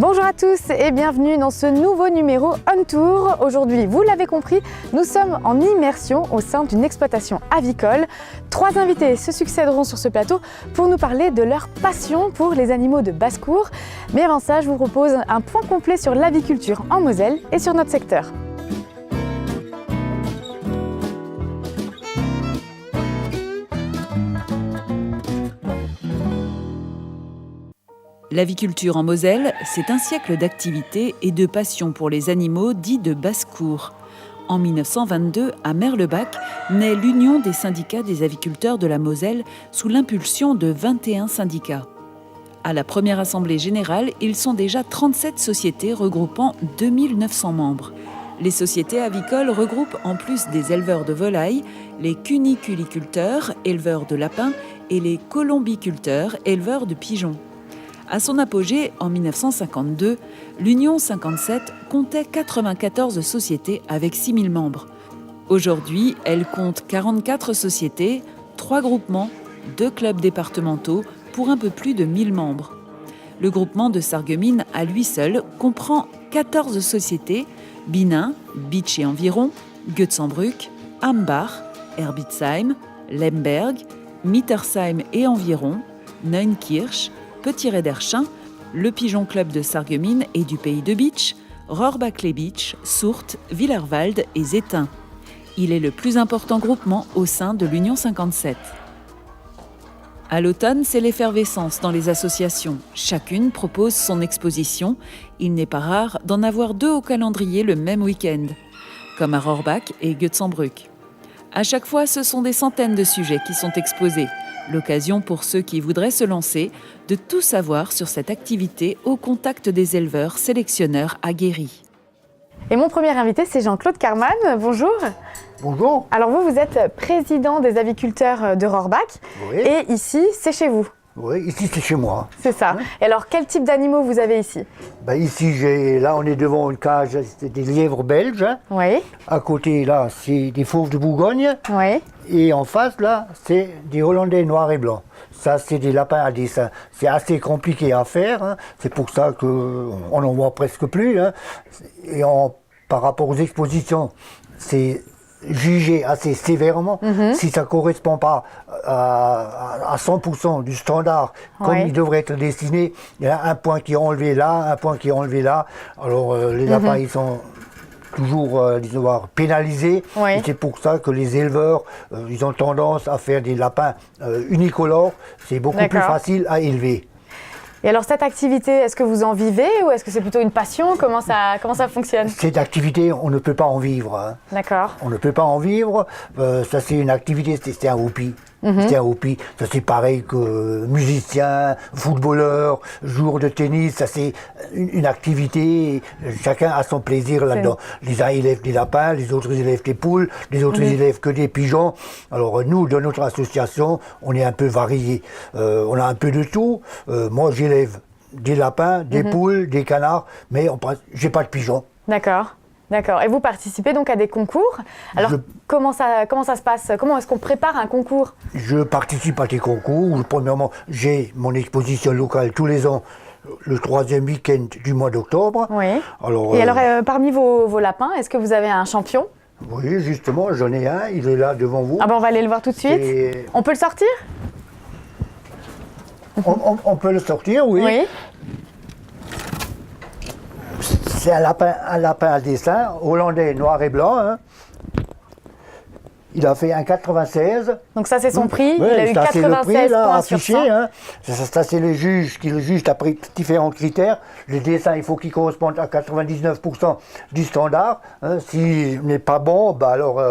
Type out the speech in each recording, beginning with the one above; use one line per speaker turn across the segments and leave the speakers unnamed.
Bonjour à tous et bienvenue dans ce nouveau numéro On Tour. Aujourd'hui, vous l'avez compris, nous sommes en immersion au sein d'une exploitation avicole. 3 invités se succéderont sur ce plateau pour nous parler de leur passion pour les animaux de basse-cour. Mais avant ça, je vous propose un point complet sur l'aviculture en Moselle et sur notre secteur.
L'aviculture en Moselle, c'est un siècle d'activité et de passion pour les animaux dits de basse-cour. En 1922, à Merlebach, naît l'Union des syndicats des aviculteurs de la Moselle sous l'impulsion de 21 syndicats. À la première assemblée générale, ils sont déjà 37 sociétés regroupant 2900 membres. Les sociétés avicoles regroupent en plus des éleveurs de volailles, les cuniculiculteurs, éleveurs de lapins, et les colombiculteurs, éleveurs de pigeons. À son apogée, en 1952, l'Union 57 comptait 94 sociétés avec 6000 membres. Aujourd'hui, elle compte 44 sociétés, 3 groupements, 2 clubs départementaux pour un peu plus de 1000 membres. Le groupement de Sarreguemines, à lui seul, comprend 14 sociétés, Binin, Bitsch et environ, Götzenbrück, Ambach, Herbitzheim, Lemberg, Mittersheim et environ, Neunkirch, Petit-Rederchin, le Pigeon Club de Sarreguemines et du pays de Bitsch, Rohrbach-les-Bitsch, Sourtes, Villerwald et Zétain. Il est le plus important groupement au sein de l'Union 57. À l'automne, c'est l'effervescence dans les associations. Chacune propose son exposition. Il n'est pas rare d'en avoir 2 au calendrier le même week-end, comme à Rohrbach et Götzenbrück. À chaque fois, ce sont des centaines de sujets qui sont exposés. L'occasion pour ceux qui voudraient se lancer de tout savoir sur cette activité au contact des éleveurs sélectionneurs aguerris.
Et mon premier invité, c'est Jean-Claude Carman. Bonjour.
Bonjour.
Alors vous êtes président des aviculteurs de Rohrbach.
Oui.
Et ici, c'est chez vous.
Oui, ici c'est chez moi.
C'est ça. Et alors, quel type d'animaux vous avez ici?
Ici, là on est devant une cage, c'est des lièvres belges.
Oui.
À côté, là, c'est des fauves de Bourgogne.
Oui.
Et en face, là, c'est des Hollandais noirs et blancs. Ça, c'est des lapins à dessin. C'est assez compliqué à faire. Hein. C'est pour ça qu'on n'en voit presque plus. Hein. Et par rapport aux expositions, c'est jugé assez sévèrement si ça ne correspond pas à 100% du standard comme il devrait être dessiné. Il y a un point qui est enlevé là, un point qui est enlevé là. Alors les lapins, ils sont toujours pénalisés.
Oui.
Et c'est pour ça que les éleveurs, ils ont tendance à faire des lapins unicolores. C'est beaucoup plus facile à élever.
Et alors cette activité, est-ce que vous en vivez ou est-ce que c'est plutôt une passion? Comment ça fonctionne?
Cette activité, on ne peut pas en vivre. Hein.
D'accord.
On ne peut pas en vivre. Ça, c'est une activité, c'est un hobby. C'est un hobby. Ça, c'est pareil que musicien, footballeur, joueur de tennis. Ça, c'est une activité. Chacun a son plaisir là-dedans. Les uns élèvent des lapins, les autres élèvent des poules, les autres élèvent que des pigeons. Alors, nous, dans notre association, on est un peu variés. On a un peu de tout. Moi, j'élève des lapins, des poules, des canards, mais j'ai pas de pigeons.
D'accord. D'accord. Et vous participez donc à des concours. Alors, comment ça se passe? Comment est-ce qu'on prépare un concours?
Je participe à des concours. Premièrement, j'ai mon exposition locale tous les ans, le 3e week-end du mois d'octobre.
Oui.
Alors,
et alors, parmi vos lapins, est-ce que vous avez un champion?
Oui, justement, j'en ai un. Il est là devant vous.
Ah ben, on va aller le voir tout de suite. On peut le sortir?
On peut le sortir, oui.
Oui.
C'est un lapin à dessin, hollandais noir et blanc. Hein. Il a fait un 96.
Donc ça, c'est son prix.
Oui,
il a eu 96
là,
points
affiché,
sur 100.
hein. Ça, c'est le juge qui le juge après différents critères. Le dessin, il faut qu'il corresponde à 99% du standard. Hein. S'il n'est pas bon, alors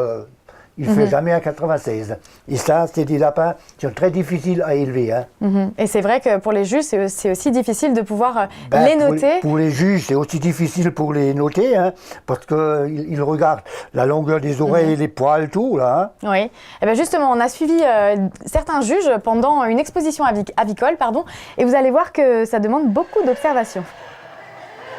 il ne fait jamais un 96. Et ça, c'est des lapins qui sont très difficiles à élever. Hein.
Et c'est vrai que pour les juges, c'est aussi difficile de pouvoir les noter.
Pour les juges, c'est aussi difficile pour les noter, hein, parce qu'ils regardent la longueur des oreilles, les poils, tout. Là, hein.
Oui. Et bien justement, on a suivi certains juges pendant une exposition avicole, et vous allez voir que ça demande beaucoup d'observation.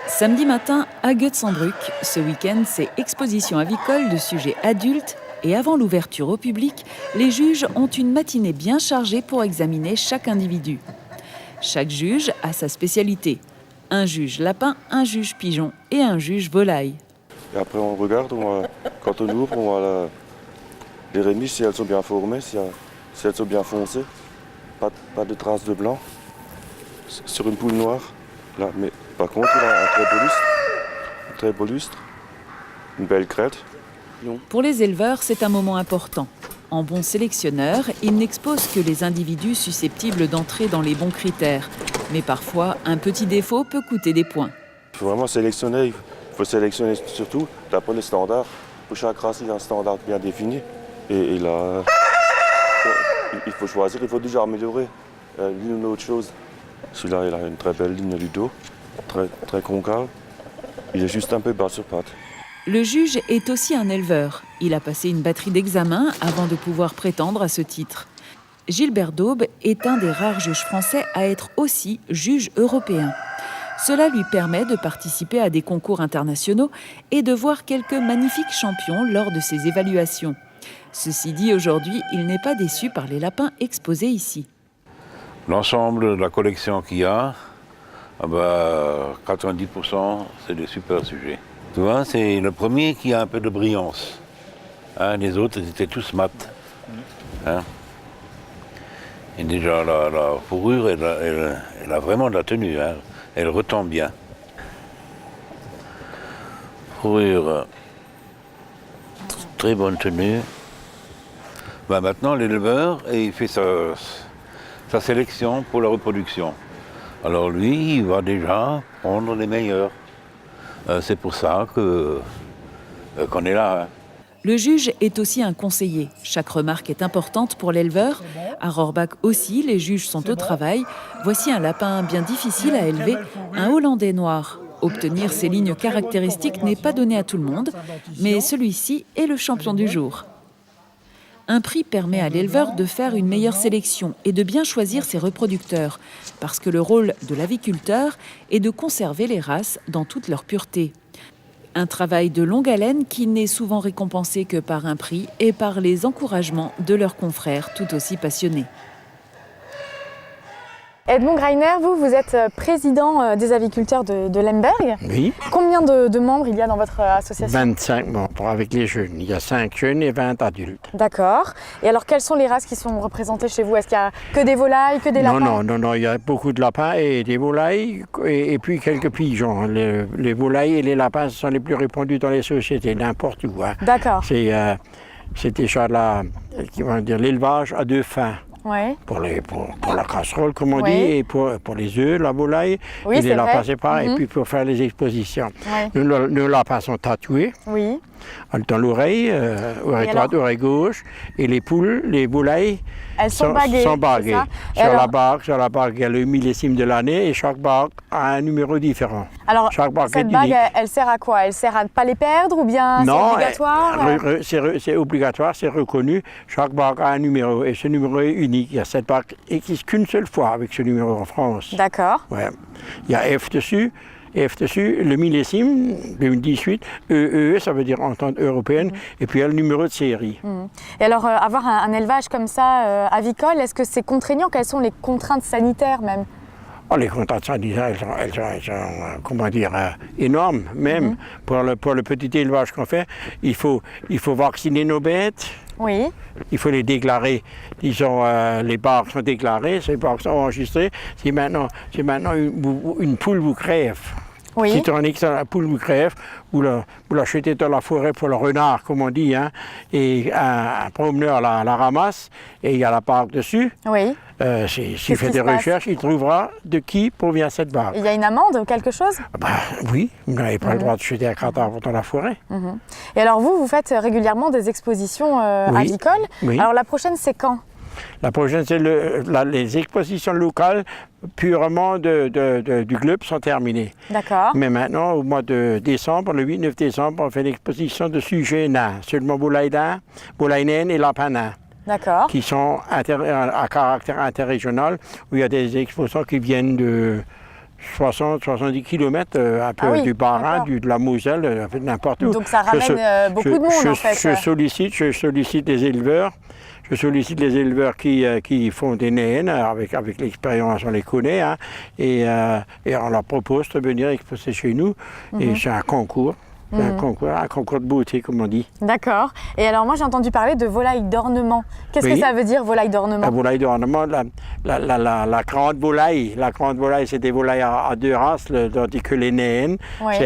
Samedi matin, à Götzenbrück, ce week-end, c'est exposition avicole de sujets adultes. Et avant l'ouverture au public, les juges ont une matinée bien chargée pour examiner chaque individu. Chaque juge a sa spécialité. Un juge lapin, un juge pigeon et un juge volaille.
Et après on regarde, quand on ouvre, on voit les rémiges si elles sont bien formées, si elles sont bien foncées. Pas de traces de blanc sur une poule noire. Là. Mais par contre, il a un très beau lustre, une belle crête.
Pour les éleveurs, c'est un moment important. En bon sélectionneur, ils n'exposent que les individus susceptibles d'entrer dans les bons critères. Mais parfois, un petit défaut peut coûter des points.
Il faut vraiment sélectionner. Il faut sélectionner surtout d'après les standards. Pour chaque race, il y a un standard bien défini. Et là, il faut choisir, il faut déjà améliorer l'une ou l'autre chose. Celui-là, il a une très belle ligne du dos, très concave. Il est juste un peu bas sur pattes.
Le juge est aussi un éleveur. Il a passé une batterie d'examens avant de pouvoir prétendre à ce titre. Gilbert Daube est un des rares juges français à être aussi juge européen. Cela lui permet de participer à des concours internationaux et de voir quelques magnifiques champions lors de ses évaluations. Ceci dit, aujourd'hui, il n'est pas déçu par les lapins exposés ici.
L'ensemble de la collection qu'il y a, 90% c'est des super sujets. Tu vois, c'est le premier qui a un peu de brillance. Hein, les autres, ils étaient tous mat. Hein. Et déjà, la fourrure, elle a vraiment de la tenue. Hein. Elle retombe bien. Fourrure, très bonne tenue. Maintenant, l'éleveur, il fait sa sélection pour la reproduction. Alors lui, il va déjà prendre les meilleurs. C'est pour ça qu'on est là. Hein.
Le juge est aussi un conseiller. Chaque remarque est importante pour l'éleveur. À Rohrbach aussi, les juges sont au travail. Voici un lapin bien difficile à élever, un Hollandais noir. Obtenir ces lignes caractéristiques n'est pas donné à tout le monde, mais celui-ci est le champion du jour. Un prix permet à l'éleveur de faire une meilleure sélection et de bien choisir ses reproducteurs, parce que le rôle de l'aviculteur est de conserver les races dans toute leur pureté. Un travail de longue haleine qui n'est souvent récompensé que par un prix et par les encouragements de leurs confrères tout aussi passionnés.
Edmond Greiner, vous êtes président des aviculteurs de Lemberg.
Oui.
Combien de membres il y a dans votre association?
25 membres avec les jeunes. Il y a 5 jeunes et 20 adultes.
D'accord. Et alors, quelles sont les races qui sont représentées chez vous? Est-ce qu'il y a que des volailles, que des lapins?
Non, il y a beaucoup de lapins et des volailles et puis quelques pigeons. Les volailles et les lapins sont les plus répandus dans les sociétés, n'importe où. Hein.
D'accord.
C'est déjà l'élevage à deux fins.
Ouais.
Pour la casserole, comme on dit, et pour les œufs, la volaille,
oui,
et les lapins, c'est pareil,
et
puis pour faire les expositions.
Ouais.
Nos lapins sont tatoués,
oui.
dans l'oreille, oreille droite, oreille gauche, et les poules, les volailles,
elles sont baguées.
Sur la bague, il y a le millésime de l'année, et chaque bague a un numéro différent.
Alors,
chaque bague
cette bague, elle sert à quoi? Elle sert à ne pas les perdre ou bien c'est obligatoire?
C'est obligatoire, c'est reconnu. Chaque bague a un numéro, et ce numéro est unique. Il y a cette bague qui n'existe qu'une seule fois avec ce numéro en France.
D'accord.
Ouais. Il y a F dessus, le millésime, 2018, EE, ça veut dire entente européenne, et puis il y a le numéro de série.
Et alors, avoir un élevage comme ça, avicole, est-ce que c'est contraignant? Quelles sont les contraintes sanitaires même?
Les contraintes sanitaires, elles sont énormes, même. Pour le petit élevage qu'on fait, il faut vacciner nos bêtes.
Oui.
Il faut les déclarer. Disons, les barques sont déclarées, ces barques sont enregistrées. Si maintenant une poule vous crève,
oui.
Si on dit que la poule vous crève, vous l'achetez dans la forêt pour le renard, comme on dit, hein, et un promeneur la ramasse, et il y a la barque dessus.
Oui.
S'il fait des recherches, il trouvera de qui provient cette barque.
Il y a une amende ou quelque chose?
Oui, vous n'avez pas le droit de jeter un cadavre dans la forêt.
Et alors vous faites régulièrement des expositions avicoles.
Oui.
Alors la prochaine, c'est quand?
La prochaine, c'est les expositions locales purement du club sont terminées.
D'accord.
Mais maintenant, au mois de décembre, le 8-9 décembre, on fait l'exposition de sujets nains, seulement volailles naines et lapins nains.
D'accord.
Qui sont à caractère interrégional, où il y a des exposants qui viennent de 60-70 km, un peu du Bas-Rhin, de la Moselle, n'importe où.
Donc ça ramène beaucoup de monde en fait.
Je sollicite les éleveurs, je sollicite les éleveurs qui font des naines, avec l'expérience, on les connaît, hein, et on leur propose de venir exposer chez nous. Et c'est un concours. C'est un concours de beauté, comme on dit.
D'accord. Et alors moi j'ai entendu parler de volaille d'ornement. Qu'est-ce que ça veut dire, volaille d'ornement?
La volaille d'ornement, la grande volaille. La grande volaille, c'est des volailles à deux races, tandis que les naines,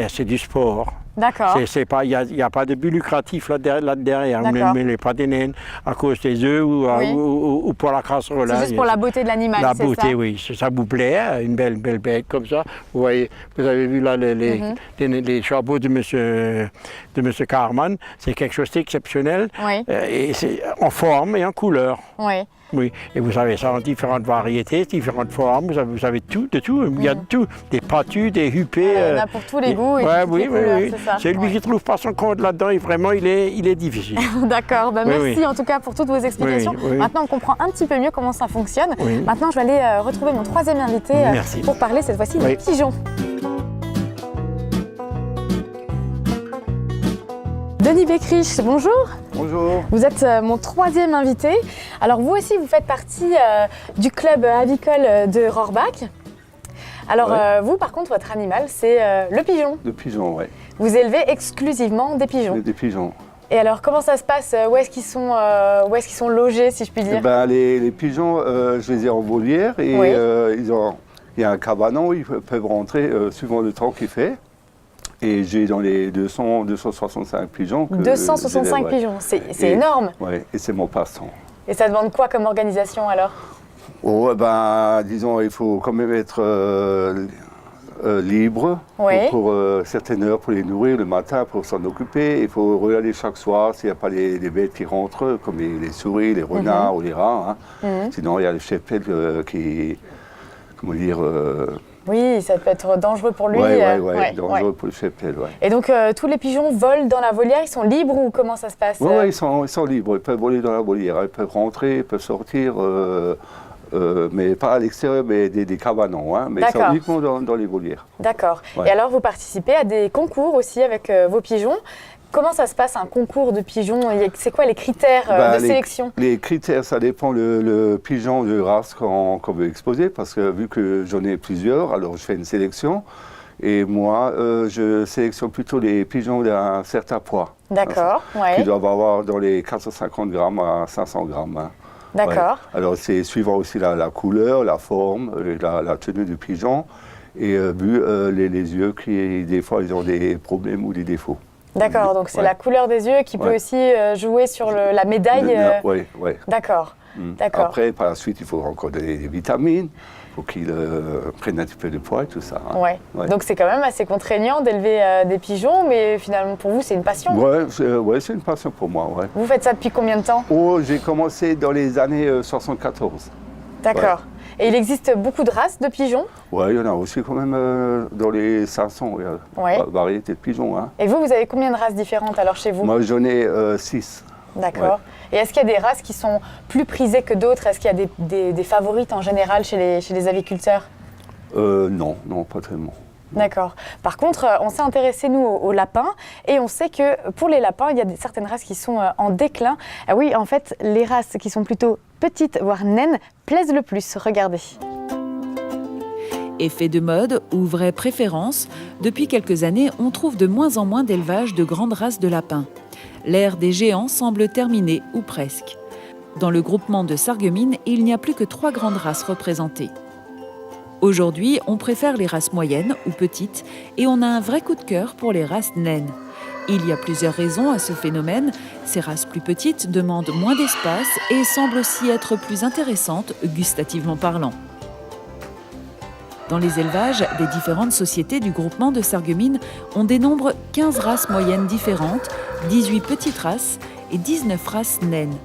c'est du sport.
D'accord.
Il n'y a pas de but lucratif là derrière. On ne met pas des naines à cause des œufs ou pour la casserole.
C'est juste pour la beauté de l'animal,
la
c'est ça?
beauté, oui. Ça vous plaît, hein, une belle bête comme ça. Vous voyez, vous avez vu là les chapeaux de monsieur Carman. C'est quelque chose d'exceptionnel.
Oui.
Et c'est en forme et en couleur.
Oui.
Oui, et vous avez ça en différentes variétés, différentes formes, vous avez tout, de tout, il y a de tout, des pâtus, des huppés.
Il y en a pour tous les goûts et toutes les couleurs, c'est ça.
Celui qui ne trouve pas son compte là-dedans, vraiment, il est difficile.
D'accord, merci en tout cas pour toutes vos explications. Maintenant, on comprend un petit peu mieux comment ça fonctionne. Maintenant, je vais aller retrouver mon troisième invité pour parler cette fois-ci des pigeons. Denis Beckrich, bonjour.
Bonjour.
Vous êtes mon troisième invité. Alors vous aussi, vous faites partie du club avicole de Rohrbach. Alors vous, par contre, votre animal, c'est le pigeon.
Le pigeon, oui.
Vous élevez exclusivement des pigeons.
Des pigeons.
Et alors, comment ça se passe? Où est-ce qu'ils sont logés, si je puis dire?
Les pigeons, je les ai en volière et il y a un cabanon où ils peuvent rentrer suivant le temps qu'il fait. Et j'ai dans les 265 pigeons.
265 pigeons, c'est énorme.
Oui, et c'est mon passe-temps.
Et ça demande quoi comme organisation alors?
Disons, il faut quand même être libre pour certaines heures pour les nourrir le matin, pour s'en occuper. Il faut regarder chaque soir s'il n'y a pas les bêtes qui rentrent, comme les souris, les renards ou les rats. Hein. Sinon, il y a le cheptel qui, comment dire...
Oui, ça peut être dangereux pour lui.
Dangereux pour le cheptel,
Et donc, tous les pigeons volent dans la volière, ils sont libres ou comment ça se passe?
Oui, ils sont libres, ils peuvent voler dans la volière, ils peuvent rentrer, ils peuvent sortir, mais pas à l'extérieur, mais des cabanons, hein, mais ils sont uniquement dans les volières.
D'accord. Et alors, vous participez à des concours aussi avec vos pigeons. Comment ça se passe un concours de pigeons? C'est quoi les critères de sélection? Les
critères, ça dépend le pigeon de race qu'on veut exposer, parce que vu que j'en ai plusieurs, alors je fais une sélection. Et moi, je sélectionne plutôt les pigeons d'un certain poids.
D'accord,
qui doivent avoir dans les 450 grammes à 500 grammes. Hein.
D'accord.
Alors c'est suivant aussi la couleur, la forme, la tenue du pigeon, et vu les yeux qui, des fois, ils ont des problèmes ou des défauts.
D'accord, donc c'est la couleur des yeux qui peut aussi jouer sur la médaille.
Oui.
D'accord.
Après, par la suite, il faut encore des vitamines pour qu'ils prennent un petit peu de poids et tout ça. Hein.
Ouais. Donc c'est quand même assez contraignant d'élever des pigeons, mais finalement pour vous c'est une passion.
Oui, c'est une passion pour moi. Ouais.
Vous faites ça depuis combien de temps?
J'ai commencé dans les années 74.
D'accord. Et il existe beaucoup de races de pigeons?
Oui, il y en a aussi quand même dans les 500 variétés de pigeons. Hein.
Et vous avez combien de races différentes alors chez vous?
Moi j'en ai 6.
D'accord. Et est-ce qu'il y a des races qui sont plus prisées que d'autres? Est-ce qu'il y a des favorites en général chez les aviculteurs?
Non, pas tellement.
D'accord. Par contre, on s'est intéressé, nous, aux lapins, et on sait que pour les lapins, il y a certaines races qui sont en déclin. Ah oui, en fait, les races qui sont plutôt petites, voire naines, plaisent le plus. Regardez.
Effet de mode ou vraie préférence, depuis quelques années, on trouve de moins en moins d'élevage de grandes races de lapins. L'ère des géants semble terminée, ou presque. Dans le groupement de Sarreguemines, il n'y a plus que 3 grandes races représentées. Aujourd'hui, on préfère les races moyennes ou petites et on a un vrai coup de cœur pour les races naines. Il y a plusieurs raisons à ce phénomène. Ces races plus petites demandent moins d'espace et semblent aussi être plus intéressantes, gustativement parlant. Dans les élevages des différentes sociétés du groupement de Sarreguemines, on dénombre 15 races moyennes différentes, 18 petites races et 19 races naines.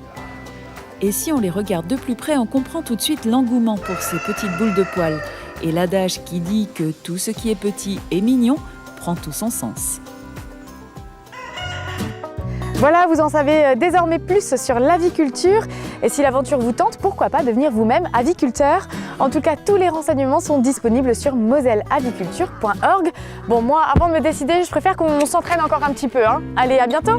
Et si on les regarde de plus près, on comprend tout de suite l'engouement pour ces petites boules de poils. Et l'adage qui dit que tout ce qui est petit et mignon prend tout son sens.
Voilà, vous en savez désormais plus sur l'aviculture. Et si l'aventure vous tente, pourquoi pas devenir vous-même aviculteur? En tout cas, tous les renseignements sont disponibles sur moselleaviculture.org. Bon, moi, avant de me décider, je préfère qu'on s'entraîne encore un petit peu. Hein. Allez, à bientôt!